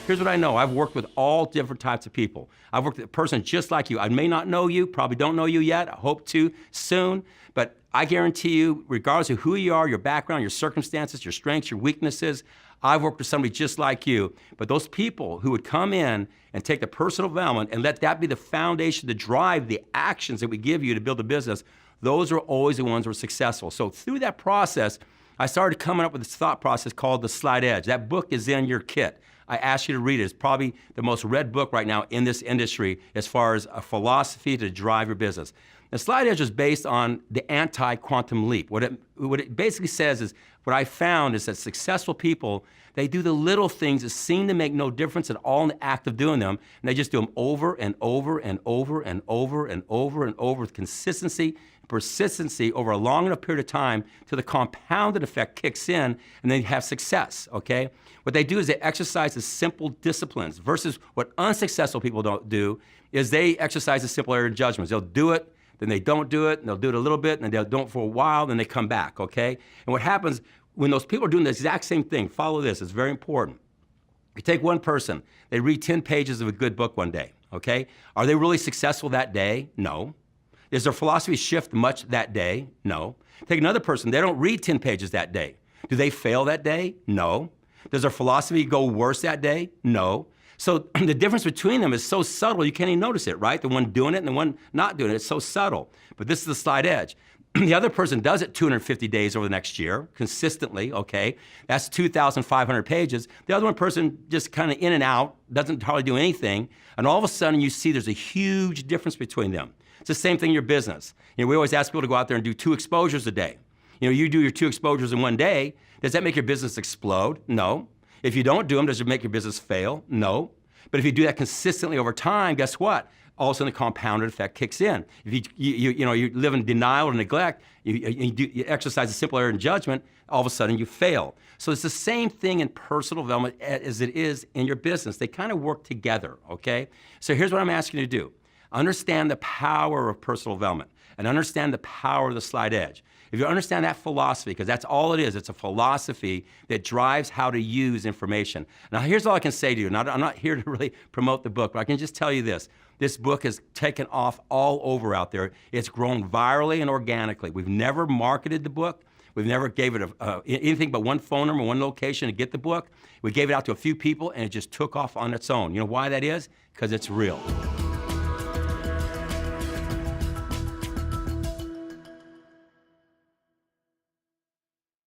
Here's what I know. I've worked with all different types of people. I've worked with a person just like you. I may not know you, probably don't know you yet. I hope to soon. But I guarantee you, regardless of who you are, your background, your circumstances, your strengths, your weaknesses, I've worked with somebody just like you. But those people who would come in and take the personal development and let that be the foundation to drive the actions that we give you to build a business, those are always the ones who are successful. So through that process, I started coming up with this thought process called The Slight Edge. That book is in your kit. I ask you to read it. It's probably the most read book right now in this industry as far as a philosophy to drive your business. The Slight Edge is based on the anti-quantum leap. What it basically says is, what I found is that successful people, they do the little things that seem to make no difference at all in the act of doing them, and they just do them over and over and over and over and over and over with consistency, persistency over a long enough period of time till the compounded effect kicks in and they have success, okay? What they do is they exercise the simple disciplines versus what unsuccessful people don't do is they exercise the simple error judgments. They'll do it, then they don't do it, and they'll do it a little bit, and then they'll do it for a while, then they come back, okay? And what happens when those people are doing the exact same thing, follow this, it's very important. You take one person, they read 10 pages of a good book one day, okay? Are they really successful that day? No. Does their philosophy shift much that day? No. Take another person, they don't read 10 pages that day. Do they fail that day? No. Does their philosophy go worse that day? No. So the difference between them is so subtle you can't even notice it, right? The one doing it and the one not doing it, it's so subtle. But this is the slight edge. The other person does it 250 days over the next year, consistently, okay? That's 2,500 pages. The other one person just kind of in and out, doesn't hardly do anything, and all of a sudden you see there's a huge difference between them. It's the same thing in your business. You know, we always ask people to go out there and do 2 exposures a day. You know, you do your 2 exposures in one day, does that make your business explode? No. If you don't do them, does it make your business fail? No. But if you do that consistently over time, guess what? All of a sudden the compounded effect kicks in. If you live in denial or neglect, you exercise a simple error in judgment, all of a sudden you fail. So it's the same thing in personal development as it is in your business. They kind of work together, okay? So here's what I'm asking you to do. Understand the power of personal development and understand the power of the slight edge. If you understand that philosophy, because that's all it is, it's a philosophy that drives how to use information. Now here's all I can say to you. Now, I'm not here to really promote the book, but I can just tell you this. This book has taken off all over out there. It's grown virally and organically. We've never marketed the book. We've never gave it anything but one phone number, one location to get the book. We gave it out to a few people and it just took off on its own. You know why that is? Because it's real.